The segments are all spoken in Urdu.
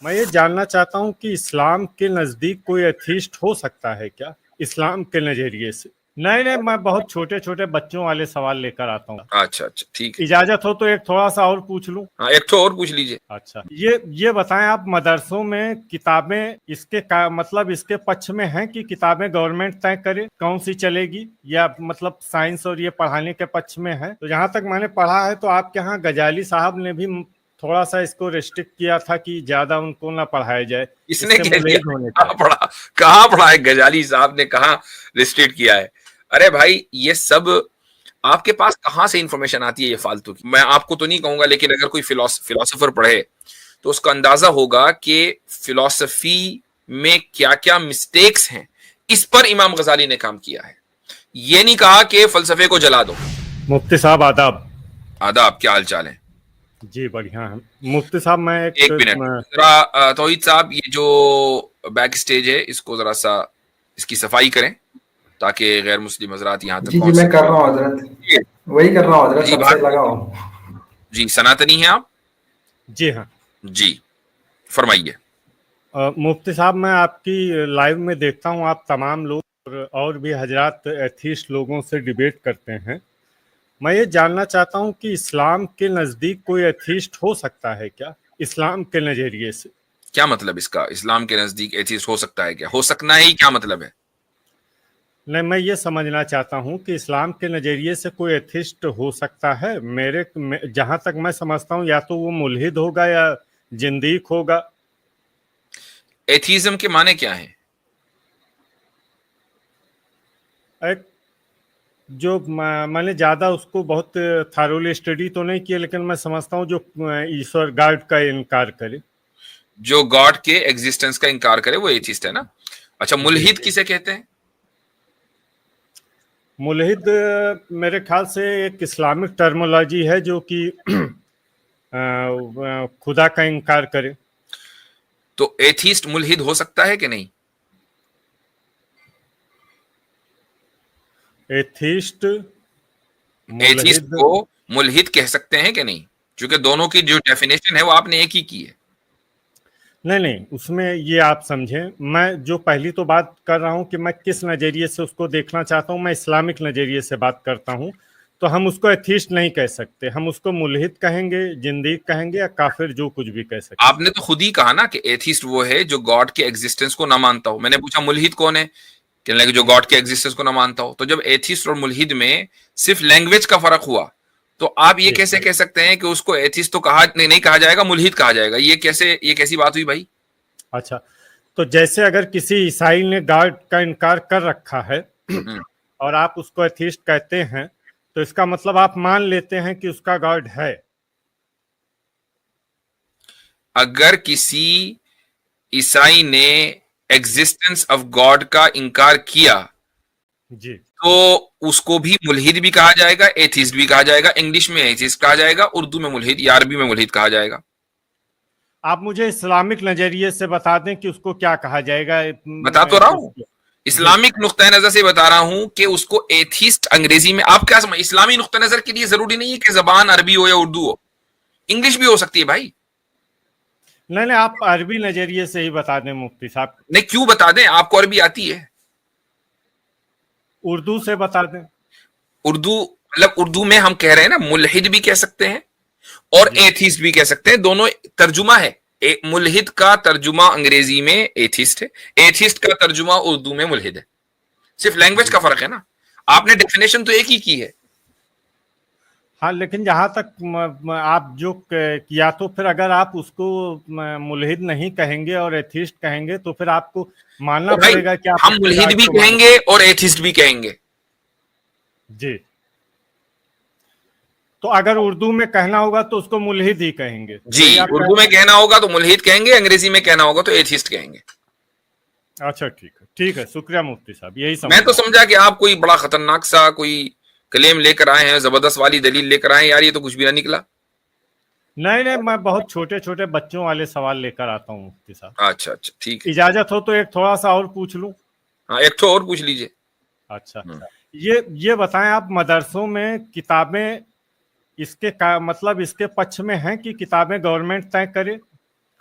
میں یہ جاننا چاہتا ہوں کہ اسلام کے نزدیک کوئی ایتھیسٹ ہو سکتا ہے کیا اسلام کے نظریے سے؟ نہیں، میں بہت چھوٹے چھوٹے بچوں والے سوال لے کر آتا ہوں. اچھا ٹھیک ہے. اجازت ہو تو ایک تھوڑا سا اور پوچھ لوں؟ ہاں ایک تو اور پوچھ لیجئے. اچھا، یہ بتائیں آپ، مدرسوں میں کتابیں اس کے مطلب اس کے پچھ میں ہیں کہ کتابیں گورنمنٹ طے کرے کون سی چلے گی، یا مطلب سائنس اور یہ پڑھانے کے پچھ میں ہے؟ تو جہاں تک میں نے پڑھا ہے تو آپ کے ہاں غزالی صاحب نے بھی تھوڑا سا اس کو ریسٹرکٹ کیا تھا کہ زیادہ ان کو نہ پڑھایا جائے. اس نے کہاں پڑھا ہے؟ غزالی صاحب نے کہاں ریسٹرکٹ کیا ہے؟ ارے بھائی یہ سب آپ کے پاس کہاں سے انفارمیشن آتی ہے یہ فالتو کی؟ میں آپ کو تو نہیں کہوں گا، لیکن اگر کوئی فلاسفر پڑھے تو اس کا اندازہ ہوگا کہ فلاسفی میں کیا کیا مسٹیکس ہیں. اس پر امام غزالی نے کام کیا ہے. یہ نہیں کہا کہ فلسفے کو جلا دو. مفتی صاحب آداب. آداب، کیا حال چال ہے؟ جی بڑھیا ہے مفتی صاحب. میں ایک منٹ ذرا توحید صاحب، یہ جو بیک سٹیج ہے اس کو ذرا سا اس کی صفائی کریں تاکہ غیر مسلم حضرات یہاں تک جی میں کر رہا ہوں حضرت، وہی کر رہا ہوں حضرت، سب سے لگا ہوں. جی سناتنی ہیں آپ؟ جی ہاں جی فرمائیے. مفتی صاحب میں آپ کی لائیو میں دیکھتا ہوں آپ تمام لوگ اور بھی حضرات ایتھیسٹ لوگوں سے ڈیبیٹ کرتے ہیں. میں یہ جاننا چاہتا ہوں کہ اسلام کے نزدیک کوئی ایتھیسٹ ہو سکتا ہے کیا اسلام کے نظریے سے؟ کیا مطلب اس کا؟ اسلام کے نزدیک ایتھیسٹ ہو سکتا ہے کیا؟ ہو سکنا ہی کیا مطلب ہے؟ نہیں، میں یہ سمجھنا چاہتا ہوں کہ اسلام کے نظریے سے کوئی ایتھیسٹ ہو سکتا ہے. جہاں تک میں سمجھتا ہوں یا تو وہ ملحد ہوگا یا زندیق ہوگا. ایتھیزم کے معنی کیا ہیں؟ ایک جو میں نے زیادہ اس کو بہت تھارولی اسٹڈی تو نہیں کیا، لیکن میں سمجھتا ہوں جو ایشور گاڈ کا انکار کرے، جو گاڈ کے ایگزسٹنس کا انکار کرے وہ ایتھیسٹ ہے نا. اچھا ملحد کسے کہتے ہیں؟ ملحد میرے خیال سے ایک اسلامک ٹرمولوجی ہے جو کہ خدا کا انکار کرے. تو ایتھیسٹ ملحد ہو سکتا ہے کہ نہیں؟ ایتھیسٹ کو ملحد کہہ سکتے ہیں کہ نہیں؟ چونکہ دونوں کی جو ڈیفینیشن ہے وہ آپ نے ایک ہی کی ہے. نہیں، اس میں یہ آپ سمجھیں، میں جو پہلی تو بات کر رہا ہوں کہ میں کس نظریے سے اس کو دیکھنا چاہتا ہوں. میں اسلامک نظریے سے بات کرتا ہوں. تو ہم اس کو ایتھیسٹ نہیں کہہ سکتے، ہم اس کو ملحد کہیں گے، زندیق کہیں گے، یا کافر، جو کچھ بھی کہہ سکتے. آپ نے تو خود ہی کہا نا کہ ایتھیسٹ وہ ہے جو گاڈ کے ایگزسٹنس کو نہ مانتا ہو. میں نے پوچھا ملحد کون ہے؟ کہنے لگے جو گاڈ کے ایگزسٹنس کو نہ مانتا ہو. تو جب ایتھیسٹ اور ملحد میں صرف لینگویج کا فرق ہوا تو آپ یہ کیسے کہہ سکتے ہیں کہ اس کو ایتھیسٹ تو نہیں کہا جائے گا، ملحد کہا جائے گا؟ یہ کیسی بات ہوئی بھائی؟ اچھا، تو جیسے اگر کسی عیسائی نے گاڈ کا انکار کر رکھا ہے اور آپ اس کو ایتھیسٹ کہتے ہیں تو اس کا مطلب آپ مان لیتے ہیں کہ اس کا گاڈ ہے. اگر کسی عیسائی نے ایگزسٹنس آف گاڈ کا انکار کیا جی تو اس کو بھی ملحد بھی کہا جائے گا، ایتھیسٹ بھی کہا جائے گا. انگلش میں ایتھیسٹ کہا جائے گا، اردو میں ملحد یا عربی میں ملحد کہا جائے گا. آپ مجھے اسلامک نظریے سے بتا دیں کہ اس کو کیا کہا جائے گا. بتا تو رہا ہوں، اسلامک نقطۂ نظر سے بتا رہا ہوں کہ اس کو ایتھیسٹ انگریزی میں آپ کیا سمجھ. اسلامی نقطۂ نظر کے لیے ضروری نہیں ہے کہ زبان عربی ہو یا اردو ہو، انگلش بھی ہو سکتی ہے بھائی. نہیں، آپ عربی نظریے سے ہی بتا دیں مفتی صاحب. نہیں کیوں بتا دیں؟ آپ کو عربی آتی ہے. اردو سے بتا دیں. اردو میں ہم کہہ رہے ہیں نا، ملحد بھی کہہ سکتے ہیں اور ایتھیسٹ بھی کہہ سکتے ہیں. دونوں ترجمہ ہے. ملحد کا ترجمہ انگریزی میں ایتھیسٹ ہے، ایتھیسٹ کا ترجمہ اردو میں ملحد ہے. صرف لینگویج کا فرق ہے نا. آپ نے ڈیفینیشن تو ایک ہی کی ہے. ہاں، لیکن جہاں تک آپ جو کیا تو پھر اگر آپ اس کو ملحد نہیں کہیں گے اور ایتھیسٹ کہیں گے تو پھر آپ کو ماننا پڑے گا کہ ہم ملحد بھی کہیں گے اور ایتھیسٹ بھی کہیں گے. جی، تو اگر اردو میں کہنا ہوگا تو اس کو ملحد ہی کہیں گے. جی، اردو میں کہنا ہوگا تو ملحد کہیں گے، انگریزی میں کہنا ہوگا تو ایتھیسٹ کہیں گے. اچھا ٹھیک ہے، شکریہ مفتی صاحب. یہی میں تو سمجھا کہ آپ کوئی بڑا خطرناک سا کوئی کلیم لے کر آئے ہیں، زبردست والی دلیل لے کر آئے ہیں. یار یہ تو کچھ بھی نہ نکلا. نہیں، میں بہت چھوٹے چھوٹے بچوں والے سوال لے کر آتا ہوں مفتی صاحب. اچھا ٹھیک ہے. اجازت ہو تو ایک تھوڑا سا اور پوچھ لوں؟ ہاں ایک تو اور پوچھ لیجئے. اچھا، یہ بتائیں آپ، مدرسوں میں کتابیں اس کے مطلب اس کے پچھ میں ہیں کہ کتابیں گورنمنٹ طے کرے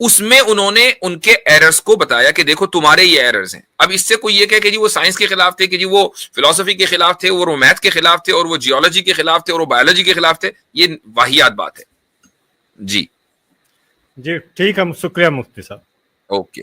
اس میں انہوں نے ان کے ایررز کو بتایا کہ دیکھو تمہارے یہ ایررز ہیں. اب اس سے کوئی یہ کہے کہ جی وہ سائنس کے خلاف تھے, کہ جی وہ فلسفی کے خلاف تھے, اور وہ میتھ کے خلاف تھے, اور وہ جیولوجی کے خلاف تھے, اور وہ بایولوجی کے خلاف تھے, یہ واہیات بات ہے. جی جی ٹھیک ہے, شکریہ مفتی صاحب. اوکے.